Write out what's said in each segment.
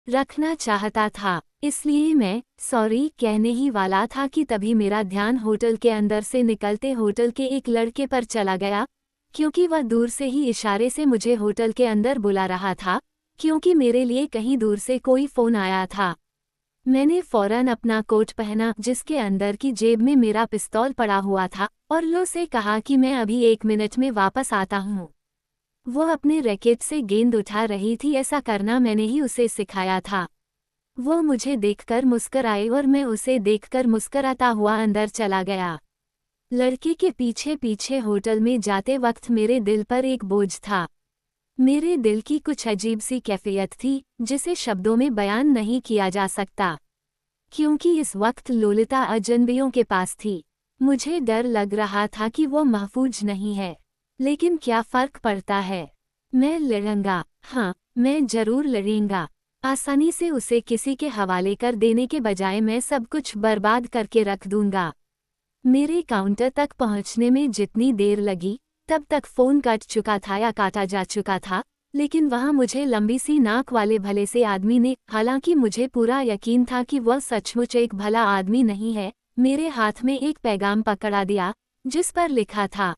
रखना चाहता था, इसलिए मैं सॉरी कहने ही वाला था कि तभी मेरा ध्यान होटल के अंदर से निकलते होटल के एक लड़के पर चला गया, क्योंकि वह दूर से ही इशारे से मुझे होटल के अंदर बुला रहा था, क्योंकि मेरे लिए कहीं दूर से कोई फ़ोन आया था। मैंने फ़ौरन अपना कोट पहना जिसके अंदर की जेब में मेरा पिस्तौल पड़ा हुआ था और लो से कहा कि मैं अभी 1 मिनट में वापस आता हूँ। वो अपने रैकेट से गेंद उठा रही थी, ऐसा करना मैंने ही उसे सिखाया था। वो मुझे देखकर मुस्कराई और मैं उसे देखकर मुस्कराता हुआ अंदर चला गया। लड़के के पीछे पीछे होटल में जाते वक्त मेरे दिल पर एक बोझ था। मेरे दिल की कुछ अजीब सी कैफियत थी जिसे शब्दों में बयान नहीं किया जा सकता, क्योंकि इस वक्त लोलिता अजनबियों के पास थी। मुझे डर लग रहा था कि वो महफूज नहीं है, लेकिन क्या फर्क पड़ता है। मैं लड़ूंगा, हाँ मैं जरूर लड़ूंगा। आसानी से उसे किसी के हवाले कर देने के बजाय मैं सब कुछ बर्बाद करके रख दूंगा। मेरे काउंटर तक पहुंचने में जितनी देर लगी तब तक फ़ोन कट चुका था या काटा जा चुका था, लेकिन वहां मुझे लंबी सी नाक वाले भले से आदमी ने, हालांकि मुझे पूरा यकीन था कि वह सचमुच एक भला आदमी नहीं है, मेरे हाथ में एक पैगाम पकड़ा दिया जिस पर लिखा था,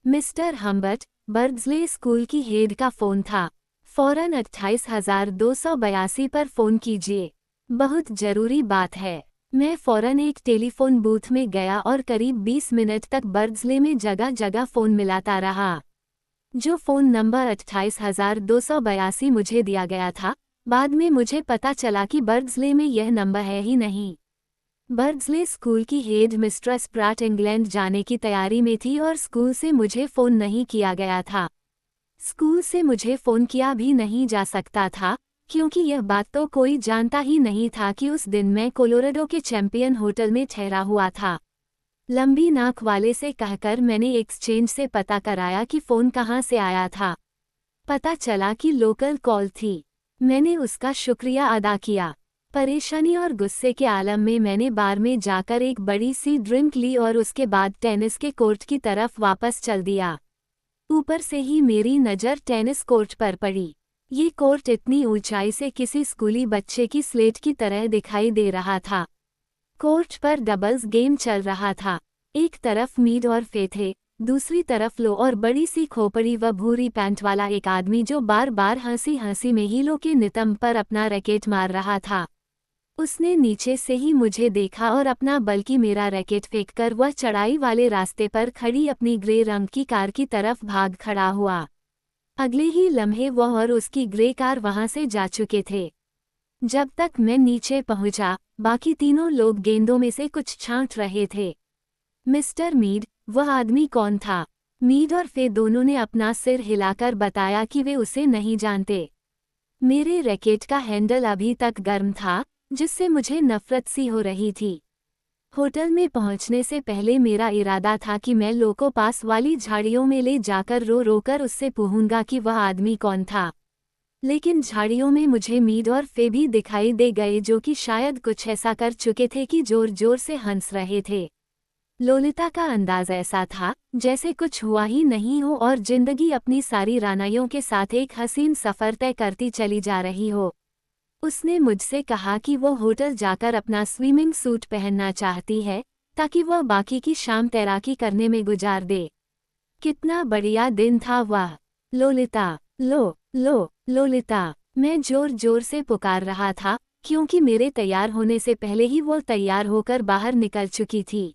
मिस्टर हम्बर्ट, बर्ड्सले स्कूल की हेड का फ़ोन था। फ़ौरन 28,282 पर फ़ोन कीजिए, बहुत ज़रूरी बात है। मैं फ़ौरन एक टेलीफोन बूथ में गया और करीब 20 मिनट तक बर्ड्सले में जगह जगह फ़ोन मिलाता रहा। जो फ़ोन नंबर 28,282 मुझे दिया गया था, बाद में मुझे पता चला कि बर्ड्सले में यह नंबर है ही नहीं। बर्ड्सले स्कूल की हेड मिस्ट्रेस प्राट इंग्लैंड जाने की तैयारी में थी और स्कूल से मुझे फ़ोन नहीं किया गया था। स्कूल से मुझे फ़ोन किया भी नहीं जा सकता था, क्योंकि यह बात तो कोई जानता ही नहीं था कि उस दिन मैं कोलोराडो के चैंपियन होटल में ठहरा हुआ था। लंबी नाक वाले से कहकर मैंने एक्सचेंज से पता कराया कि फ़ोन कहाँ से आया था। पता चला कि लोकल कॉल थी। मैंने उसका शुक्रिया अदा किया। परेशानी और गुस्से के आलम में मैंने बार में जाकर एक बड़ी सी ड्रिंक ली और उसके बाद टेनिस के कोर्ट की तरफ वापस चल दिया। ऊपर से ही मेरी नज़र टेनिस कोर्ट पर पड़ी। ये कोर्ट इतनी ऊंचाई से किसी स्कूली बच्चे की स्लेट की तरह दिखाई दे रहा था। कोर्ट पर डबल्स गेम चल रहा था। एक तरफ मीड और फे थे, दूसरी तरफ लो और बड़ी सी खोपड़ी व भूरी पैंट वाला एक आदमी जो बार बार हंसी हंसी में हीलो के नितंब पर अपना रैकेट मार रहा था। उसने नीचे से ही मुझे देखा और अपना बल्कि मेरा रैकेट फेंककर वह चढ़ाई वाले रास्ते पर खड़ी अपनी ग्रे रंग की कार की तरफ भाग खड़ा हुआ। अगले ही लम्हे वह और उसकी ग्रे कार वहां से जा चुके थे। जब तक मैं नीचे पहुंचा, बाकी तीनों लोग गेंदों में से कुछ छांट रहे थे। मिस्टर मीड, वह आदमी कौन था? मीड और फे दोनों ने अपना सिर हिलाकर बताया कि वे उसे नहीं जानते। मेरे रैकेट का हैंडल अभी तक गर्म था, जिससे मुझे नफरत सी हो रही थी। होटल में पहुंचने से पहले मेरा इरादा था कि मैं लोको पास वाली झाड़ियों में ले जाकर रो रो कर उससे पूछूंगा कि वह आदमी कौन था। लेकिन झाड़ियों में मुझे मीड और फे भी दिखाई दे गए, जो कि शायद कुछ ऐसा कर चुके थे कि जोर जोर से हंस रहे थे। लोलिता का अंदाज ऐसा था जैसे कुछ हुआ ही नहीं हो और जिंदगी अपनी सारी रानाइयों के साथ एक हसीन सफ़र तय करती चली जा रही हो। उसने मुझसे कहा कि वो होटल जाकर अपना स्विमिंग सूट पहनना चाहती है, ताकि वह बाकी की शाम तैराकी करने में गुजार दे। कितना बढ़िया दिन था वह। लोलिता, लोलिता, मैं जोर जोर से पुकार रहा था, क्योंकि मेरे तैयार होने से पहले ही वो तैयार होकर बाहर निकल चुकी थी।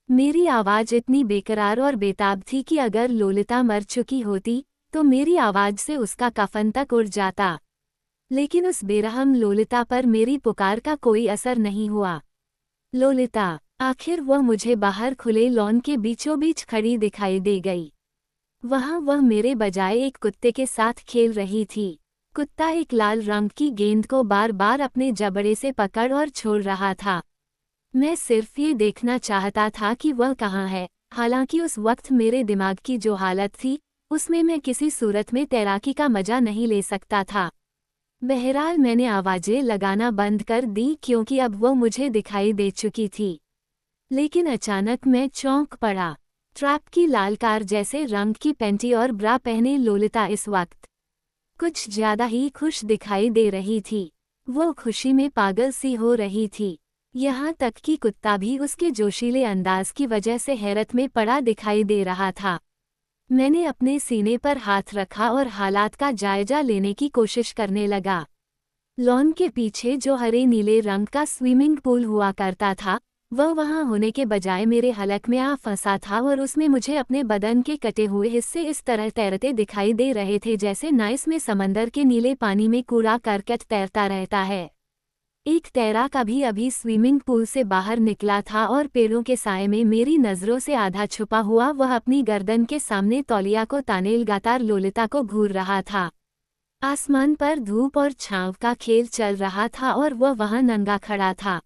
मेरी आवाज़ इतनी बेकरार और बेताब थी कि अगर लोलिता मर चुकी होती तो मेरी आवाज़ से उसका कफन तक उड़ जाता। लेकिन उस बेरहम लोलिता पर मेरी पुकार का कोई असर नहीं हुआ। लोलिता, आखिर वह मुझे बाहर खुले लॉन के बीचों बीच खड़ी दिखाई दे गई। वहाँ वह मेरे बजाय एक कुत्ते के साथ खेल रही थी। कुत्ता एक लाल रंग की गेंद को बार बार अपने जबड़े से पकड़ और छोड़ रहा था। मैं सिर्फ ये देखना चाहता था कि वह कहाँ है। हालांकि उस वक्त मेरे दिमाग की जो हालत थी, उसमें मैं किसी सूरत में तैराकी का मजा नहीं ले सकता था। बहरहाल मैंने आवाज़ें लगाना बंद कर दी, क्योंकि अब वो मुझे दिखाई दे चुकी थी। लेकिन अचानक मैं चौंक पड़ा। ट्रैप की लाल कार जैसे रंग की पैंटी और ब्रा पहने लोलिता इस वक्त कुछ ज्यादा ही खुश दिखाई दे रही थी। वो खुशी में पागल सी हो रही थी। यहाँ तक कि कुत्ता भी उसके जोशीले अंदाज की वजह से हैरत में पड़ा दिखाई दे रहा था। मैंने अपने सीने पर हाथ रखा और हालात का जायजा लेने की कोशिश करने लगा। लॉन के पीछे जो हरे नीले रंग का स्विमिंग पूल हुआ करता था, वह वहां होने के बजाय मेरे हलक में आ फंसा था और उसमें मुझे अपने बदन के कटे हुए हिस्से इस तरह तैरते दिखाई दे रहे थे जैसे नाइस में समंदर के नीले पानी में कूड़ा करकट तैरता रहता है। एक तैराक अभी स्विमिंग पूल से बाहर निकला था और पेड़ों के साए में मेरी नज़रों से आधा छुपा हुआ वह अपनी गर्दन के सामने तौलिया को ताने लगातार लोलिता को घूर रहा था। आसमान पर धूप और छांव का खेल चल रहा था और वह वहां नंगा खड़ा था।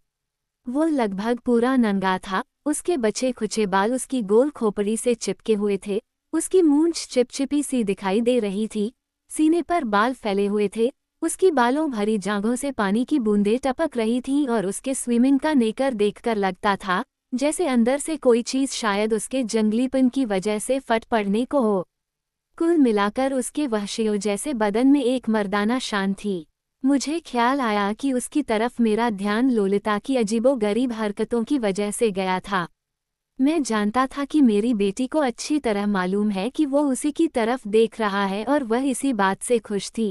वो लगभग पूरा नंगा था, उसके बचे खुचे बाल उसकी गोल खोपड़ी से चिपके हुए थे, उसकी मूंछ चिपचिपी सी दिखाई दे रही थी, सीने पर बाल फैले हुए थे, उसकी बालों भरी जांघों से पानी की बूंदें टपक रही थीं और उसके स्विमिंग का नेकर देखकर लगता था जैसे अंदर से कोई चीज़ शायद उसके जंगलीपन की वजह से फट पड़ने को हो। कुल मिलाकर उसके वहशियों जैसे बदन में एक मर्दाना शान थी। मुझे ख्याल आया कि उसकी तरफ मेरा ध्यान लोलिता की अजीबोगरीब हरकतों की वजह से गया था। मैं जानता था कि मेरी बेटी को अच्छी तरह मालूम है कि वो उसी की तरफ देख रहा है और वह इसी बात से खुश थी।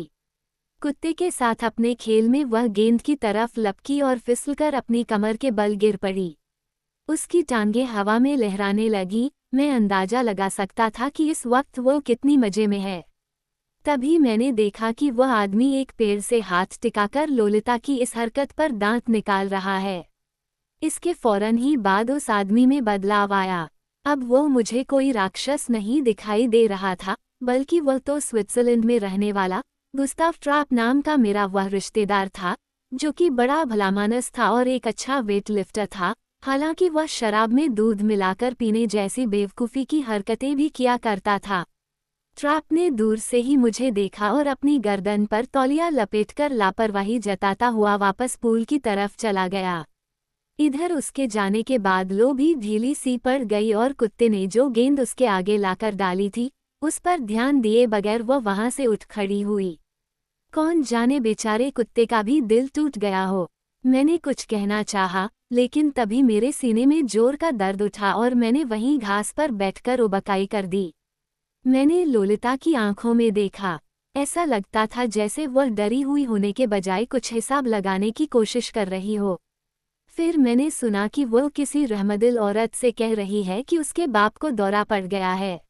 कुत्ते के साथ अपने खेल में वह गेंद की तरफ लपकी और फिसलकर अपनी कमर के बल गिर पड़ी। उसकी टांगें हवा में लहराने लगी। मैं अंदाजा लगा सकता था कि इस वक्त वो कितनी मजे में है। तभी मैंने देखा कि वह आदमी एक पेड़ से हाथ टिकाकर लोलिता की इस हरकत पर दांत निकाल रहा है। इसके फौरन ही बाद उस आदमी में बदलाव आया। अब वो मुझे कोई राक्षस नहीं दिखाई दे रहा था, बल्कि वह तो स्विट्जरलैंड में रहने वाला गुस्ताव ट्राप नाम का मेरा वह रिश्तेदार था, जो कि बड़ा भलामानस था और एक अच्छा वेट लिफ्टर था। हालांकि वह शराब में दूध मिलाकर पीने जैसी बेवकूफ़ी की हरकतें भी किया करता था। ट्राप ने दूर से ही मुझे देखा और अपनी गर्दन पर तौलिया लपेटकर लापरवाही जताता हुआ वापस पूल की तरफ चला गया। इधर उसके जाने के बाद लो भी ढीली सी पड़ गई और कुत्ते ने जो गेंद उसके आगे लाकर डाली थी, उस पर ध्यान दिए बगैर वह वहां से उठ खड़ी हुई। कौन जाने बेचारे कुत्ते का भी दिल टूट गया हो। मैंने कुछ कहना चाहा, लेकिन तभी मेरे सीने में जोर का दर्द उठा और मैंने वहीं घास पर बैठकर उबकाई कर दी। मैंने लोलिता की आंखों में देखा। ऐसा लगता था जैसे वह डरी हुई होने के बजाय कुछ हिसाब लगाने की कोशिश कर रही हो। फिर मैंने सुना कि वह किसी रहमदिल औरत से कह रही है कि उसके बाप को दौरा पड़ गया है।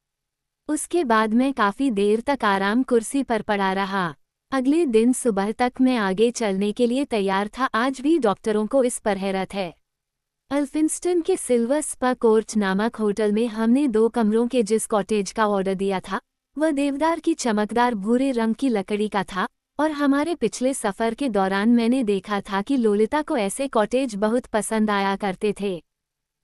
उसके बाद मैं काफ़ी देर तक आराम कुर्सी पर पड़ा रहा। अगले दिन सुबह तक मैं आगे चलने के लिए तैयार था। आज भी डॉक्टरों को इस पर हैरत है। अल्फिंस्टन के सिल्वर स्पा कोर्ट नामक होटल में हमने 2 कमरों के जिस कॉटेज का ऑर्डर दिया था, वह देवदार की चमकदार भूरे रंग की लकड़ी का था और हमारे पिछले सफ़र के दौरान मैंने देखा था कि लोलिता को ऐसे कॉटेज बहुत पसंद आया करते थे।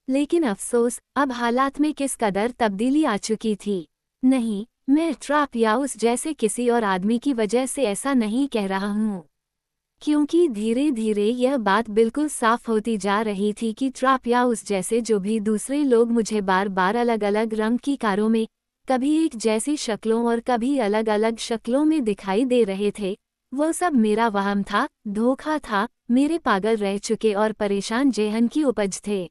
लेकिन अफसोस, अब हालात में किस कदर तब्दीली आ चुकी थी। नहीं, मैं ट्राप या उस जैसे किसी और आदमी की वजह से ऐसा नहीं कह रहा हूँ, क्योंकि धीरे धीरे यह बात बिल्कुल साफ होती जा रही थी कि ट्राप या उस जैसे जो भी दूसरे लोग मुझे बार बार अलग अलग रंग की कारों में, कभी एक जैसी शक्लों और कभी अलग अलग शक्लों में दिखाई दे रहे थे, वह सब मेरा वहम था, धोखा था, मेरे पागल रह चुके और परेशान जेहन की उपज थे।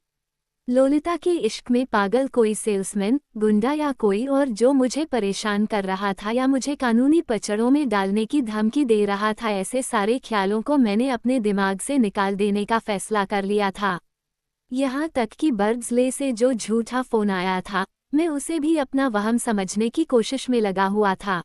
लोलिता के इश्क में पागल कोई सेल्समैन, गुंडा या कोई और जो मुझे परेशान कर रहा था या मुझे कानूनी पचड़ों में डालने की धमकी दे रहा था, ऐसे सारे ख्यालों को मैंने अपने दिमाग से निकाल देने का फैसला कर लिया था। यहाँ तक कि बर्ड्सले से जो झूठा फ़ोन आया था, मैं उसे भी अपना वहम समझने की कोशिश में लगा हुआ था।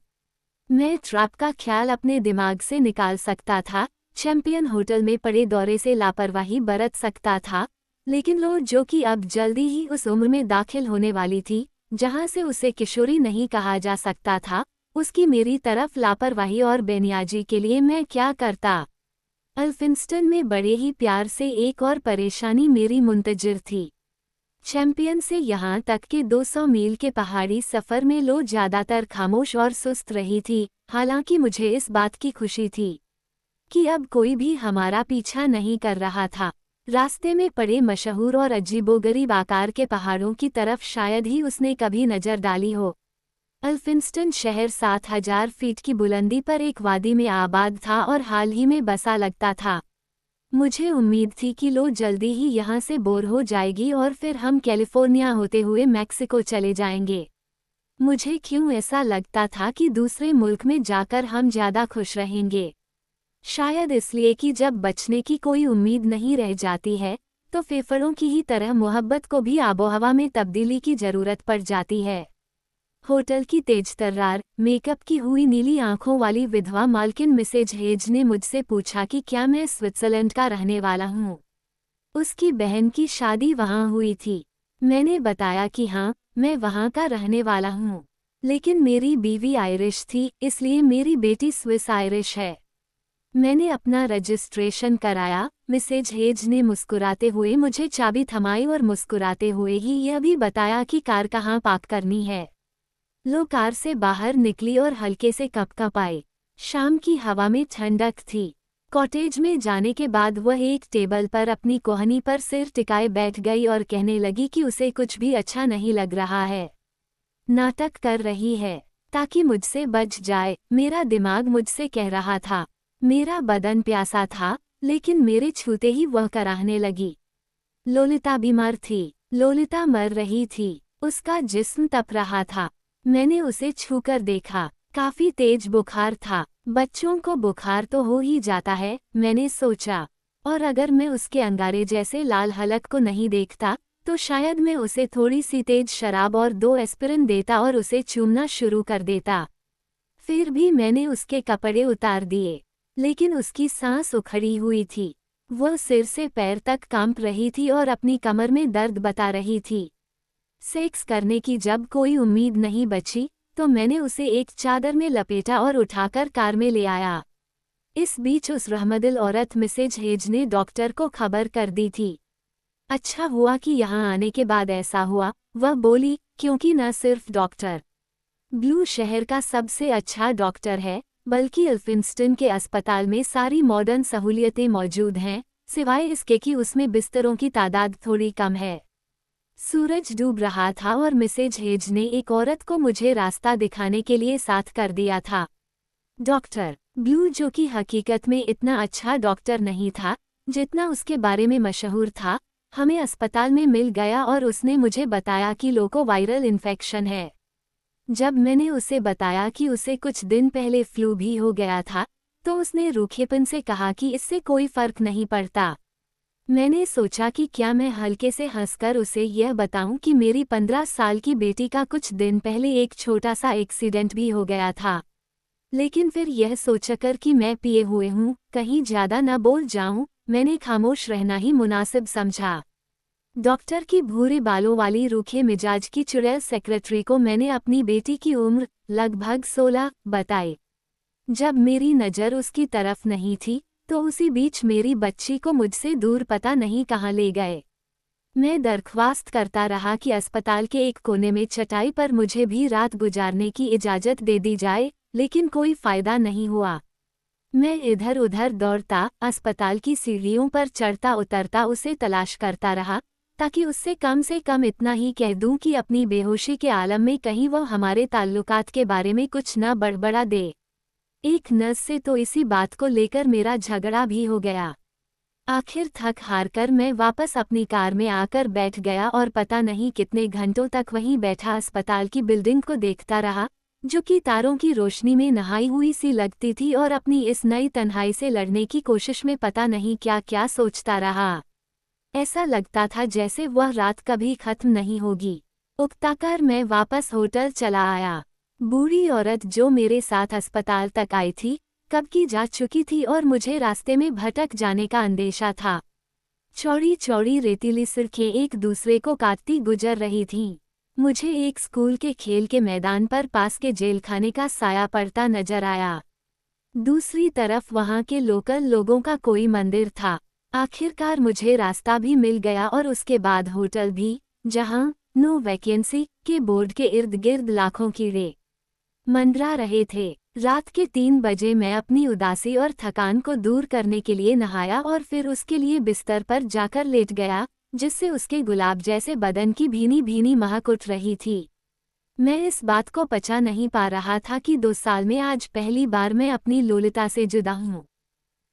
मैं ट्रैप का ख्याल अपने दिमाग से निकाल सकता था, चैंपियन होटल में पड़े दौरे से लापरवाही बरत सकता था, लेकिन लो जो कि अब जल्दी ही उस उम्र में दाखिल होने वाली थी जहां से उसे किशोरी नहीं कहा जा सकता था, उसकी मेरी तरफ लापरवाही और बेनियाजी के लिए मैं क्या करता। अल्फिंस्टन में बड़े ही प्यार से एक और परेशानी मेरी मुंतजिर थी। चैंपियन से यहाँ तक कि 200 मील के पहाड़ी सफ़र में लो ज़्यादातर खामोश और सुस्त रही थी। हालांकि मुझे इस बात की खुशी थी कि अब कोई भी हमारा पीछा नहीं कर रहा था। रास्ते में पड़े मशहूर और अजीबोगरीब आकार के पहाड़ों की तरफ शायद ही उसने कभी नज़र डाली हो। अल्फिंस्टन शहर 7,000 फीट की बुलंदी पर एक वादी में आबाद था और हाल ही में बसा लगता था। मुझे उम्मीद थी कि लो जल्दी ही यहाँ से बोर हो जाएगी और फिर हम कैलिफोर्निया होते हुए मैक्सिको चले जाएंगे। मुझे क्यों ऐसा लगता था कि दूसरे मुल्क में जाकर हम ज़्यादा खुश रहेंगे। शायद इसलिए कि जब बचने की कोई उम्मीद नहीं रह जाती है तो फेफड़ों की ही तरह मोहब्बत को भी आबोहवा में तब्दीली की ज़रूरत पड़ जाती है। होटल की तेज तर्रार, मेकअप की हुई नीली आंखों वाली विधवा मालकिन मिसेज हेज ने मुझसे पूछा कि क्या मैं स्विट्जरलैंड का रहने वाला हूँ। उसकी बहन की शादी वहाँ हुई थी। मैंने बताया कि हाँ, मैं वहाँ का रहने वाला हूँ, लेकिन मेरी बीवी आयरिश थी, इसलिए मेरी बेटी स्विस आयरिश है। मैंने अपना रजिस्ट्रेशन कराया। मिसेज हेज ने मुस्कुराते हुए मुझे चाबी थमाई और मुस्कुराते हुए ही यह भी बताया कि कार कहाँ पार्क करनी है। लो कार से बाहर निकली और हल्के से कपकपाई। शाम की हवा में ठंडक थी। कॉटेज में जाने के बाद वह एक टेबल पर अपनी कोहनी पर सिर टिकाए बैठ गई और कहने लगी कि उसे कुछ भी अच्छा नहीं लग रहा है। नाटक कर रही है ताकि मुझसे बच जाए, मेरा दिमाग मुझसे कह रहा था। मेरा बदन प्यासा था, लेकिन मेरे छूते ही वह कराहने लगी। लोलिता बीमार थी। लोलिता मर रही थी। उसका जिस्म तप रहा था। मैंने उसे छूकर देखा। काफी तेज बुखार था। बच्चों को बुखार तो हो ही जाता है, मैंने सोचा। और अगर मैं उसके अंगारे जैसे लाल हलक को नहीं देखता तो शायद मैं उसे थोड़ी सी तेज शराब और 2 एस्पिरिन देता और उसे चूमना शुरू कर देता। फिर भी मैंने उसके कपड़े उतार दिए, लेकिन उसकी सांस उखड़ी हुई थी। वह सिर से पैर तक कांप रही थी और अपनी कमर में दर्द बता रही थी। सेक्स करने की जब कोई उम्मीद नहीं बची तो मैंने उसे एक चादर में लपेटा और उठाकर कार में ले आया। इस बीच उस रहमदिल औरत मिसेज हेज ने डॉक्टर को खबर कर दी थी। अच्छा हुआ कि यहाँ आने के बाद ऐसा हुआ, वह बोली, क्योंकि न सिर्फ डॉक्टर ब्लू शहर का सबसे अच्छा डॉक्टर है, बल्कि एल्फिंस्टन के अस्पताल में सारी मॉडर्न सहूलियतें मौजूद हैं, सिवाय इसके कि उसमें बिस्तरों की तादाद थोड़ी कम है। सूरज डूब रहा था और मिसेज हेज ने एक औरत को मुझे रास्ता दिखाने के लिए साथ कर दिया था। डॉक्टर ब्लू, जो कि हकीकत में इतना अच्छा डॉक्टर नहीं था जितना उसके बारे में मशहूर था, हमें अस्पताल में मिल गया और उसने मुझे बताया कि लो को वायरल इन्फेक्शन है। जब मैंने उसे बताया कि उसे कुछ दिन पहले फ्लू भी हो गया था तो उसने रूखेपन से कहा कि इससे कोई फर्क नहीं पड़ता। मैंने सोचा कि क्या मैं हल्के से हंसकर उसे यह बताऊं कि मेरी 15 साल की बेटी का कुछ दिन पहले एक छोटा सा एक्सीडेंट भी हो गया था। लेकिन फिर यह सोचकर कि मैं पिए हुए हूँ, कहीं ज्यादा न बोल जाऊं, मैंने खामोश रहना ही मुनासिब समझा। डॉक्टर की भूरे बालों वाली रूखे मिजाज की चुड़ैल सेक्रेटरी को मैंने अपनी बेटी की उम्र लगभग 16 बताई। जब मेरी नज़र उसकी तरफ नहीं थी तो उसी बीच मेरी बच्ची को मुझसे दूर पता नहीं कहाँ ले गए। मैं दरख्वास्त करता रहा कि अस्पताल के एक कोने में चटाई पर मुझे भी रात गुजारने की इजाज़त दे दी जाए, लेकिन कोई फ़ायदा नहीं हुआ। मैं इधर उधर दौड़ता, अस्पताल की सीढ़ियों पर चढ़ता उतरता उसे तलाश करता रहा, ताकि उससे कम से कम इतना ही कह दूं कि अपनी बेहोशी के आलम में कहीं वह हमारे ताल्लुकात के बारे में कुछ न बड़बड़ा दे। एक नर्स से तो इसी बात को लेकर मेरा झगड़ा भी हो गया। आखिर थक हार कर मैं वापस अपनी कार में आकर बैठ गया और पता नहीं कितने घंटों तक वहीं बैठा अस्पताल की बिल्डिंग को देखता रहा, जो कि तारों की रोशनी में नहाई हुई सी लगती थी, और अपनी इस नई तन्हाई से लड़ने की कोशिश में पता नहीं क्या क्या सोचता रहा। ऐसा लगता था जैसे वह रात कभी खत्म नहीं होगी। उकताकर मैं वापस होटल चला आया। बूढ़ी औरत जो मेरे साथ अस्पताल तक आई थी, कब की जा चुकी थी और मुझे रास्ते में भटक जाने का अंदेशा था। चौड़ी चौड़ी रेतीली सड़कें एक दूसरे को काटती गुजर रही थीं। मुझे एक स्कूल के खेल के मैदान पर पास के जेलखाने का साया पड़ता नजर आया। दूसरी तरफ वहां के लोकल लोगों का कोई मंदिर था। आखिरकार मुझे रास्ता भी मिल गया और उसके बाद होटल भी, जहां नो वैकेंसी के बोर्ड के इर्द गिर्द लाखों कीड़े मंडरा रहे थे। रात के 3 बजे मैं अपनी उदासी और थकान को दूर करने के लिए नहाया और फिर उसके लिए बिस्तर पर जाकर लेट गया, जिससे उसके गुलाब जैसे बदन की भीनी भीनी महक उठ रही थी। मैं इस बात को पचा नहीं पा रहा था कि 2 साल में आज पहली बार मैं अपनी लोलिता से जुदा हूँ।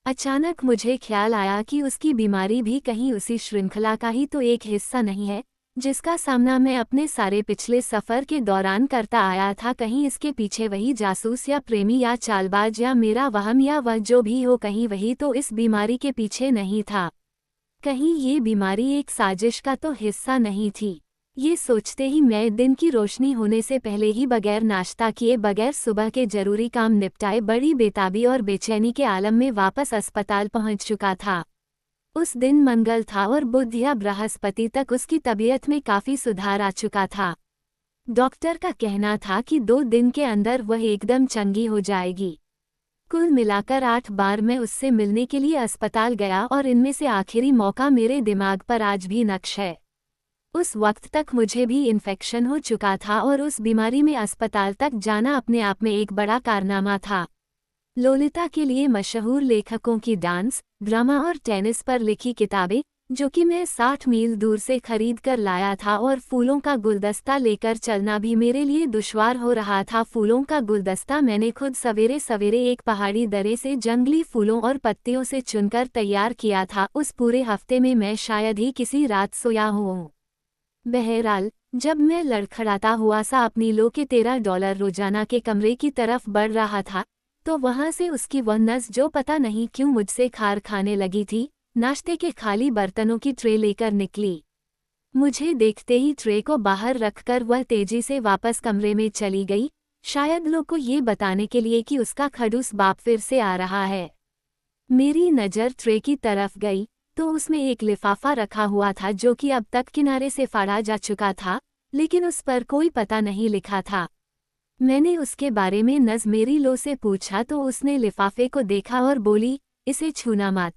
अचानक मुझे ख्याल आया कि उसकी बीमारी भी कहीं उसी श्रृंखला का ही तो एक हिस्सा नहीं है, जिसका सामना मैं अपने सारे पिछले सफ़र के दौरान करता आया था। कहीं इसके पीछे वही जासूस या प्रेमी या चालबाज या मेरा वहम या वह जो भी हो, कहीं वही तो इस बीमारी के पीछे नहीं था। कहीं ये बीमारी एक साजिश का तो हिस्सा नहीं थी। ये सोचते ही मैं दिन की रोशनी होने से पहले ही बगैर नाश्ता किए, बगैर सुबह के जरूरी काम निपटाए, बड़ी बेताबी और बेचैनी के आलम में वापस अस्पताल पहुंच चुका था। उस दिन मंगल था और बुध या बृहस्पति तक उसकी तबीयत में काफ़ी सुधार आ चुका था। डॉक्टर का कहना था कि 2 दिन के अंदर वह एकदम चंगी हो जाएगी। कुल मिलाकर 8 बार मैं उससे मिलने के लिए अस्पताल गया और इनमें से आखिरी मौका मेरे दिमाग पर आज भी नक्श है। उस वक्त तक मुझे भी इन्फेक्शन हो चुका था और उस बीमारी में अस्पताल तक जाना अपने आप में एक बड़ा कारनामा था। लोलिता के लिए मशहूर लेखकों की डांस, ड्रामा और टेनिस पर लिखी किताबें, जो कि मैं 60 मील दूर से खरीद कर लाया था, और फूलों का गुलदस्ता लेकर चलना भी मेरे लिए दुश्वार हो रहा था। फूलों का गुलदस्ता मैंने खुद सवेरे सवेरे एक पहाड़ी दर्रे से जंगली फूलों और पत्तियों से चुनकर तैयार किया था। उस पूरे हफ्ते में मैं शायद ही किसी रात सोया हूँ। बहरहाल, जब मैं लड़खड़ाता हुआ सा अपनी लो के $13 रोजाना के कमरे की तरफ बढ़ रहा था, तो वहां से उसकी वह नस जो पता नहीं क्यों मुझसे खार खाने लगी थी, नाश्ते के खाली बर्तनों की ट्रे लेकर निकली। मुझे देखते ही ट्रे को बाहर रखकर वह तेजी से वापस कमरे में चली गई, शायद लो को ये बताने के लिए कि उसका खड़ूस बाप फिर से आ रहा है। मेरी नज़र ट्रे की तरफ गई तो उसमें एक लिफाफा रखा हुआ था जो कि अब तक किनारे से फाड़ा जा चुका था, लेकिन उस पर कोई पता नहीं लिखा था। मैंने उसके बारे में नज़ मेरी लो से पूछा तो उसने लिफाफे को देखा और बोली, इसे छूना मत,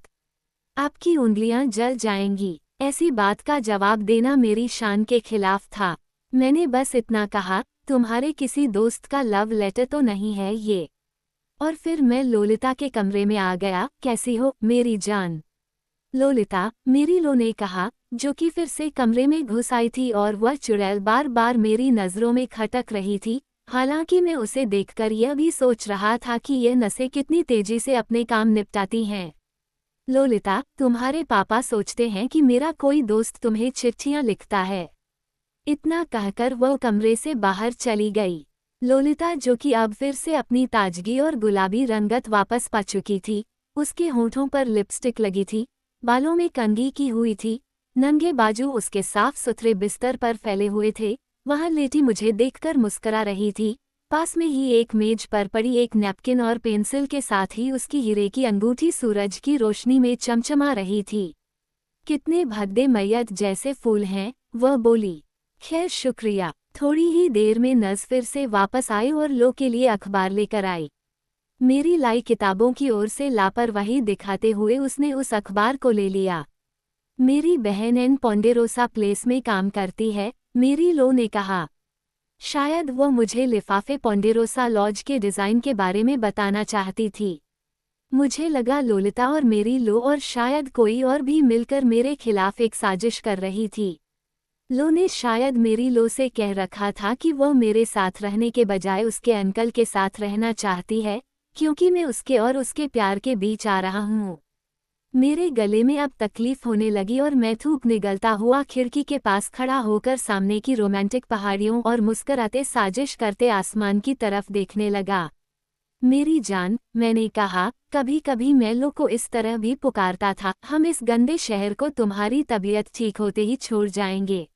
आपकी उंगलियां जल जाएंगी। ऐसी बात का जवाब देना मेरी शान के खिलाफ था। मैंने बस इतना कहा, तुम्हारे किसी दोस्त का लव लेटर तो नहीं है ये? और फिर मैं लोलिता के कमरे में आ गया। कैसी हो मेरी जान? लोलिता, मेरी लो ने कहा, जो कि फिर से कमरे में घुस आई थी, और वह चुड़ैल बार बार मेरी नज़रों में खटक रही थी। हालांकि मैं उसे देखकर यह भी सोच रहा था कि यह नसें कितनी तेजी से अपने काम निपटाती हैं। लोलिता, तुम्हारे पापा सोचते हैं कि मेरा कोई दोस्त तुम्हें चिट्ठियां लिखता है। इतना कहकर वह कमरे से बाहर चली गई। लोलिता, जो कि अब फिर से अपनी ताजगी और गुलाबी रंगत वापस पा चुकी थी, उसके होठों पर लिपस्टिक लगी थी, बालों में कंघी की हुई थी, नंगे बाजू उसके साफ सुथरे बिस्तर पर फैले हुए थे, वहां लेटी मुझे देखकर मुस्कुरा रही थी। पास में ही एक मेज पर पड़ी एक नैपकिन और पेंसिल के साथ ही उसकी हीरे की अंगूठी सूरज की रोशनी में चमचमा रही थी। कितने भद्दे मैयत जैसे फूल हैं, वह बोली। खैर शुक्रिया। थोड़ी ही देर में नज़ फिर से वापस आई और लो के लिए अखबार लेकर आई। मेरी लाई किताबों की ओर से लापरवाही दिखाते हुए उसने उस अखबार को ले लिया। मेरी बहन एन पोंडेरोसा प्लेस में काम करती है, मेरी लो ने कहा। शायद वो मुझे लिफाफे पोंडेरोसा लॉज के डिज़ाइन के बारे में बताना चाहती थी। मुझे लगा लोलिता और मेरी लो और शायद कोई और भी मिलकर मेरे खिलाफ एक साजिश कर रही थी। लो ने शायद मेरी लो से कह रखा था कि वह मेरे साथ रहने के बजाय उसके अंकल के साथ रहना चाहती है, क्योंकि मैं उसके और उसके प्यार के बीच आ रहा हूँ। मेरे गले में अब तकलीफ होने लगी और मैं थूक निगलता हुआ खिड़की के पास खड़ा होकर सामने की रोमांटिक पहाड़ियों और मुस्कुराते साजिश करते आसमान की तरफ देखने लगा। मेरी जान, मैंने कहा, कभी कभी मैं लो को इस तरह भी पुकारता था। हम इस गंदे शहर को तुम्हारी तबीयत ठीक होते ही छोड़ जाएंगे।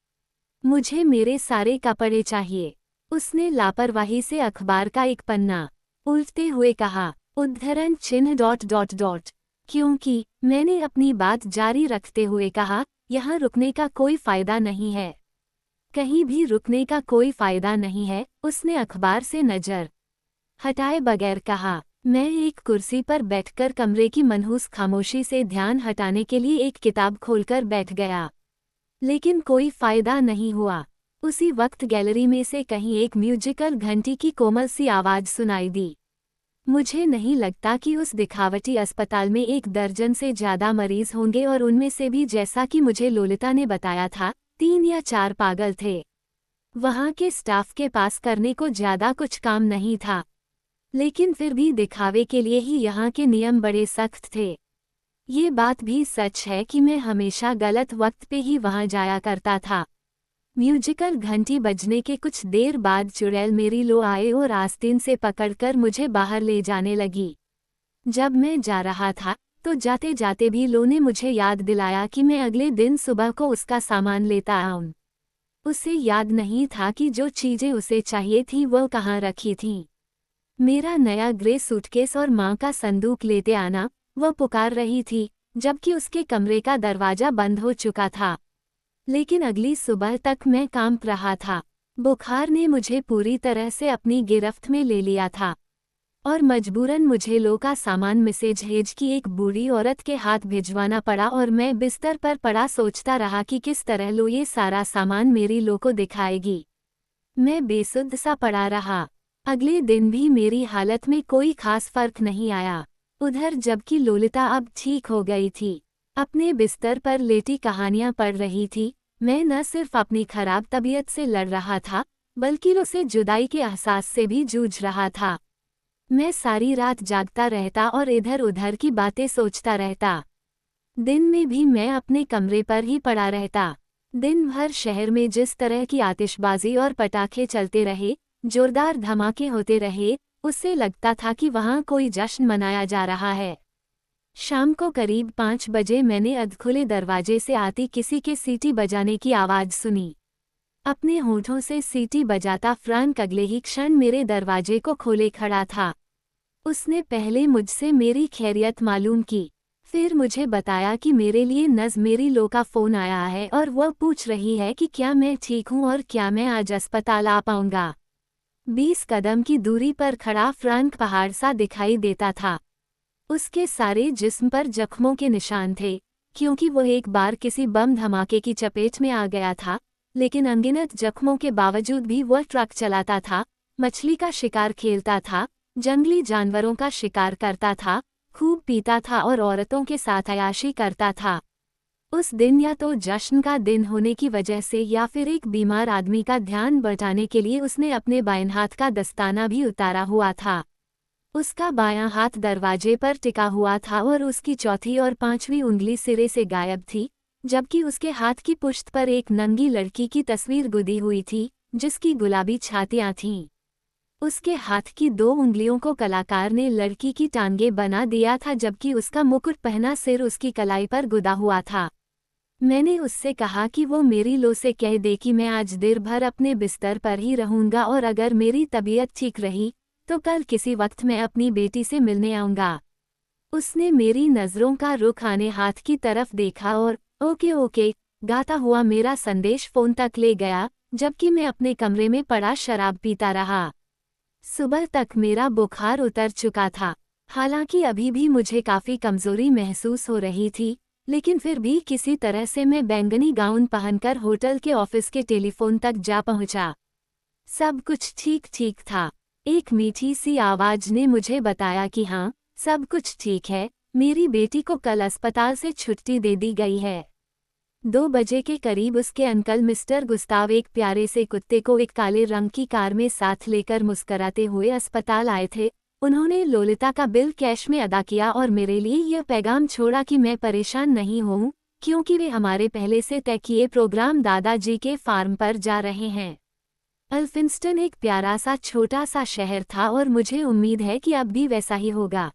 मुझे मेरे सारे कपड़े चाहिए। उसने लापरवाही से अखबार का एक पन्ना उल्टते हुए कहा। उद्धरण चिन्ह ... क्योंकि मैंने अपनी बात जारी रखते हुए कहा, यहाँ रुकने का कोई फायदा नहीं है। कहीं भी रुकने का कोई फायदा नहीं है। उसने अखबार से नजर हटाए बगैर कहा। मैं एक कुर्सी पर बैठकर कमरे की मनहूस खामोशी से ध्यान हटाने के लिए एक किताब खोलकर बैठ गया, लेकिन कोई फायदा नहीं हुआ। उसी वक्त गैलरी में से कहीं एक म्यूजिकल घंटी की कोमल सी आवाज सुनाई दी। मुझे नहीं लगता कि उस दिखावटी अस्पताल में 1 दर्जन से ज्यादा मरीज होंगे, और उनमें से भी, जैसा कि मुझे लोलिता ने बताया था, 3 या 4 पागल थे। वहाँ के स्टाफ के पास करने को ज़्यादा कुछ काम नहीं था, लेकिन फिर भी दिखावे के लिए ही यहाँ के नियम बड़े सख्त थे। ये बात भी सच है कि मैं हमेशा गलत वक्त पे ही वहाँ जाया करता था। म्यूजिकल घंटी बजने के कुछ देर बाद चुड़ैल मेरी लो आए और आस्तीन से पकड़कर मुझे बाहर ले जाने लगी। जब मैं जा रहा था तो जाते जाते भी लो ने मुझे याद दिलाया कि मैं अगले दिन सुबह को उसका सामान लेता आऊं। उसे याद नहीं था कि जो चीजें उसे चाहिए थी वो कहाँ रखी थीं। मेरा नया ग्रे सूटकेस और माँ का संदूक लेते आना, वह पुकार रही थी, जबकि उसके कमरे का दरवाजा बंद हो चुका था। लेकिन अगली सुबह तक मैं कांप रहा था। बुखार ने मुझे पूरी तरह से अपनी गिरफ्त में ले लिया था और मजबूरन मुझे लो का सामान मिसेज हेज की एक बूढ़ी औरत के हाथ भिजवाना पड़ा और मैं बिस्तर पर पड़ा सोचता रहा कि किस तरह लो ये सारा सामान मेरी लो को दिखाएगी। मैं बेसुध सा पड़ा रहा। अगले दिन भी मेरी हालत में कोई खास फर्क नहीं आया। उधर जबकि लोलिता अब ठीक हो गई थी, अपने बिस्तर पर लेटी कहानियां पढ़ रही थी, मैं न सिर्फ अपनी खराब तबीयत से लड़ रहा था, बल्कि उसे जुदाई के एहसास से भी जूझ रहा था। मैं सारी रात जागता रहता और इधर उधर की बातें सोचता रहता। दिन में भी मैं अपने कमरे पर ही पड़ा रहता। दिन भर शहर में जिस तरह की आतिशबाजी और पटाखे चलते रहे, जोरदार धमाके होते रहे, उससे लगता था कि वहाँ कोई जश्न मनाया जा रहा है। शाम को करीब 5 बजे मैंने अधखुले दरवाजे से आती किसी के सीटी बजाने की आवाज़ सुनी। अपने होठों से सीटी बजाता फ्रैंक अगले ही क्षण मेरे दरवाजे को खोले खड़ा था। उसने पहले मुझसे मेरी खैरियत मालूम की, फिर मुझे बताया कि मेरे लिए मेरी लो का फ़ोन आया है और वह पूछ रही है कि क्या मैं ठीक हूँ और क्या मैं आज अस्पताल आ पाऊँगा। 20 कदम की दूरी पर खड़ा फ्रैंक पहाड़ सा दिखाई देता था। उसके सारे जिस्म पर जख्मों के निशान थे, क्योंकि वह एक बार किसी बम धमाके की चपेट में आ गया था, लेकिन अनगिनत जख्मों के बावजूद भी वह ट्रक चलाता था, मछली का शिकार खेलता था, जंगली जानवरों का शिकार करता था, खूब पीता था और औरतों के साथ अयाशी करता था। उस दिन या तो जश्न का दिन होने की वजह से या फिर एक बीमार आदमी का ध्यान बटाने के लिए उसने अपने बाएं हाथ का दस्ताना भी उतारा हुआ था। उसका बायां हाथ दरवाजे पर टिका हुआ था और उसकी चौथी और 5वीं उंगली सिरे से गायब थी, जबकि उसके हाथ की पुश्त पर एक नंगी लड़की की तस्वीर गुदी हुई थी, जिसकी गुलाबी छातियां थीं। उसके हाथ की 2 उंगलियों को कलाकार ने लड़की की टांगें बना दिया था, जबकि उसका मुकुट पहना सिर उसकी कलाई पर गुदा हुआ था। मैंने उससे कहा कि वो मेरी लो से कह दे कि मैं आज देर भर अपने बिस्तर पर ही रहूंगा और अगर मेरी तबीयत ठीक रही तो कल किसी वक्त मैं अपनी बेटी से मिलने आऊंगा। उसने मेरी नज़रों का रुख आने हाथ की तरफ देखा और ओके ओके गाता हुआ मेरा संदेश फ़ोन तक ले गया, जबकि मैं अपने कमरे में पड़ा शराब पीता रहा। सुबह तक मेरा बुखार उतर चुका था, हालांकि अभी भी मुझे काफ़ी कमज़ोरी महसूस हो रही थी, लेकिन फिर भी किसी तरह से मैं बैंगनी गाउन पहनकर होटल के ऑफिस के टेलीफोन तक जा पहुंचा। सब कुछ ठीक ठीक था। एक मीठी सी आवाज़ ने मुझे बताया कि हाँ, सब कुछ ठीक है, मेरी बेटी को कल अस्पताल से छुट्टी दे दी गई है। 2 बजे के करीब उसके अंकल मिस्टर गुस्ताव एक प्यारे से कुत्ते को एक काले रंग की कार में साथ लेकर मुस्कराते हुए अस्पताल आए थे। उन्होंने लोलिता का बिल कैश में अदा किया और मेरे लिए यह पैगाम छोड़ा कि मैं परेशान नहीं हूँ, क्योंकि वे हमारे पहले से तय किए प्रोग्राम दादाजी के फार्म पर जा रहे हैं। अल्फिंस्टन एक प्यारा सा छोटा सा शहर था और मुझे उम्मीद है कि अब भी वैसा ही होगा।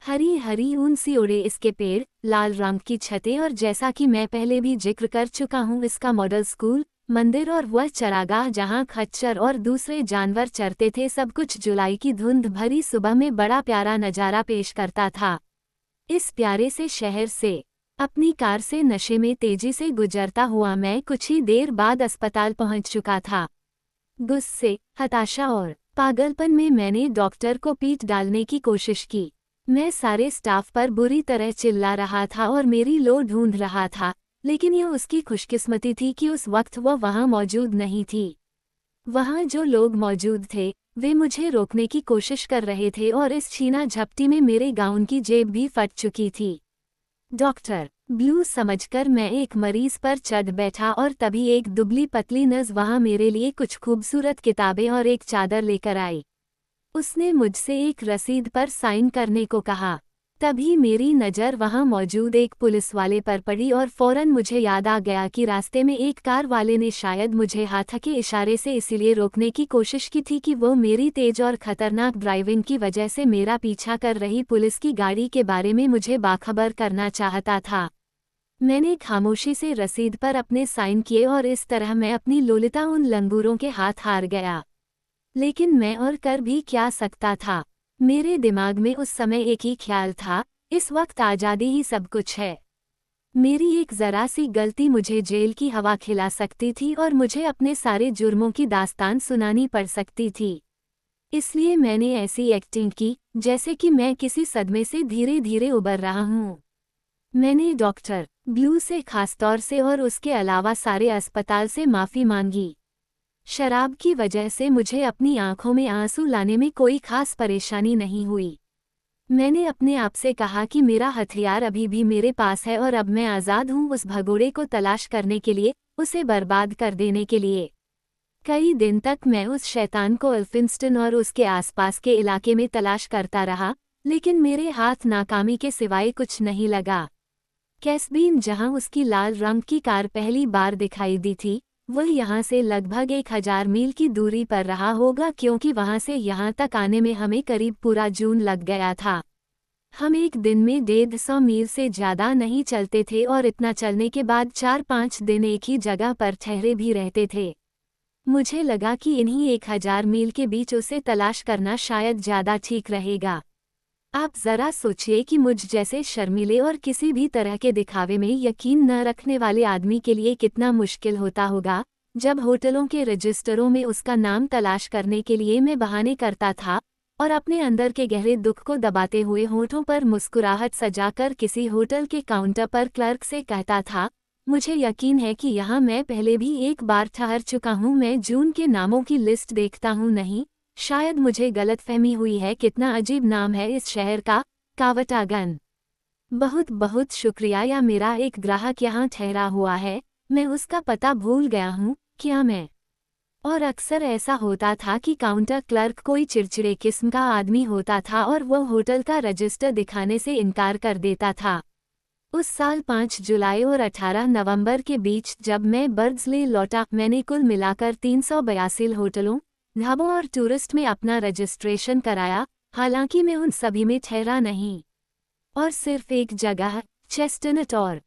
हरी हरी ऊन सी उड़े इसके पेड़, लाल रंग की छतें और जैसा कि मैं पहले भी जिक्र कर चुका हूँ, इसका मॉडल स्कूल, मंदिर और वह चरागाह जहाँ खच्चर और दूसरे जानवर चरते थे, सब कुछ जुलाई की धुंध भरी सुबह में बड़ा प्यारा नज़ारा पेश करता था। इस प्यारे से शहर से अपनी कार से नशे में तेजी से गुजरता हुआ मैं कुछ ही देर बाद अस्पताल पहुँच चुका था। गुस्से, हताशा और पागलपन में मैंने डॉक्टर को पीट डालने की कोशिश की। मैं सारे स्टाफ पर बुरी तरह चिल्ला रहा था और मेरी लो ढूंढ रहा था, लेकिन यह उसकी खुशकिस्मती थी कि उस वक्त वह वहाँ मौजूद नहीं थी। वहाँ जो लोग मौजूद थे वे मुझे रोकने की कोशिश कर रहे थे और इस छीना झपटी में मेरे गाउन की जेब भी फट चुकी थी। डॉक्टर ब्लू समझकर मैं एक मरीज पर चढ़ बैठा और तभी एक दुबली पतली नर्स वहां मेरे लिए कुछ खूबसूरत किताबें और एक चादर लेकर आई। उसने मुझसे एक रसीद पर साइन करने को कहा। तभी मेरी नज़र वहां मौजूद एक पुलिस वाले पर पड़ी और फौरन मुझे याद आ गया कि रास्ते में एक कार वाले ने शायद मुझे हाथ के इशारे से इसलिए रोकने की कोशिश की थी कि वो मेरी तेज और खतरनाक ड्राइविंग की वजह से मेरा पीछा कर रही पुलिस की गाड़ी के बारे में मुझे बाखबर करना चाहता था। मैंने खामोशी से रसीद पर अपने साइन किए और इस तरह मैं अपनी लोलिता उन लंगूरों के हाथ हार गया। लेकिन मैं और कर भी क्या सकता था। मेरे दिमाग में उस समय एक ही ख्याल था, इस वक्त आज़ादी ही सब कुछ है। मेरी एक ज़रा सी गलती मुझे जेल की हवा खिला सकती थी और मुझे अपने सारे जुर्मों की दास्तान सुनानी पड़ सकती थी। इसलिए मैंने ऐसी एक्टिंग की जैसे कि मैं किसी सदमे से धीरे धीरे उबर रहा हूँ। मैंने डॉक्टर ब्लू से खासतौर से और उसके अलावा सारे अस्पताल से माफ़ी मांगी। शराब की वजह से मुझे अपनी आंखों में आंसू लाने में कोई खास परेशानी नहीं हुई। मैंने अपने आप से कहा कि मेरा हथियार अभी भी मेरे पास है और अब मैं आज़ाद हूँ उस भगोड़े को तलाश करने के लिए, उसे बर्बाद कर देने के लिए। कई दिन तक मैं उस शैतान को एल्फिंस्टन और उसके आसपास के इलाके में तलाश करता रहा, लेकिन मेरे हाथ नाकामी के सिवाय कुछ नहीं लगा। कैसबीन जहां उसकी लाल रंग की कार पहली बार दिखाई दी थी, वह यहाँ से लगभग 1000 मील की दूरी पर रहा होगा क्योंकि वहाँ से यहाँ तक आने में हमें करीब पूरा जून लग गया था। हम एक दिन में 150 मील से ज़्यादा नहीं चलते थे और इतना चलने के बाद 4-5 दिन एक ही जगह पर ठहरे भी रहते थे। मुझे लगा कि इन्हीं 1000 मील के बीच उसे तलाश करना शायद ज़्यादा ठीक रहेगा। आप ज़रा सोचिए कि मुझ जैसे शर्मीले और किसी भी तरह के दिखावे में यकीन न रखने वाले आदमी के लिए कितना मुश्किल होता होगा, जब होटलों के रजिस्टरों में उसका नाम तलाश करने के लिए मैं बहाने करता था और अपने अंदर के गहरे दुख को दबाते हुए होठों पर मुस्कुराहट सजाकर किसी होटल के काउंटर पर क्लर्क से कहता था, मुझे यकीन है कि यहाँ मैं पहले भी एक बार ठहर चुका हूँ, मैं जून के नामों की लिस्ट देखता हूँ। नहीं, शायद मुझे गलतफहमी हुई है। कितना अजीब नाम है इस शहर का, कावटागन। बहुत बहुत शुक्रिया, या मेरा एक ग्राहक यहाँ ठहरा हुआ है, मैं उसका पता भूल गया हूँ, क्या मैं। और अक्सर ऐसा होता था कि काउंटर क्लर्क कोई चिड़चिड़े किस्म का आदमी होता था और वह होटल का रजिस्टर दिखाने से इनकार कर देता था। उस साल 5 जुलाई और 18 नवंबर के बीच जब मैं बर्ड्सले लौटा, मैंने कुल मिलाकर 382 होटलों, ढाबों और टूरिस्ट में अपना रजिस्ट्रेशन कराया, हालांकि मैं उन सभी में ठहरा नहीं। और सिर्फ एक जगह, चेस्टनट और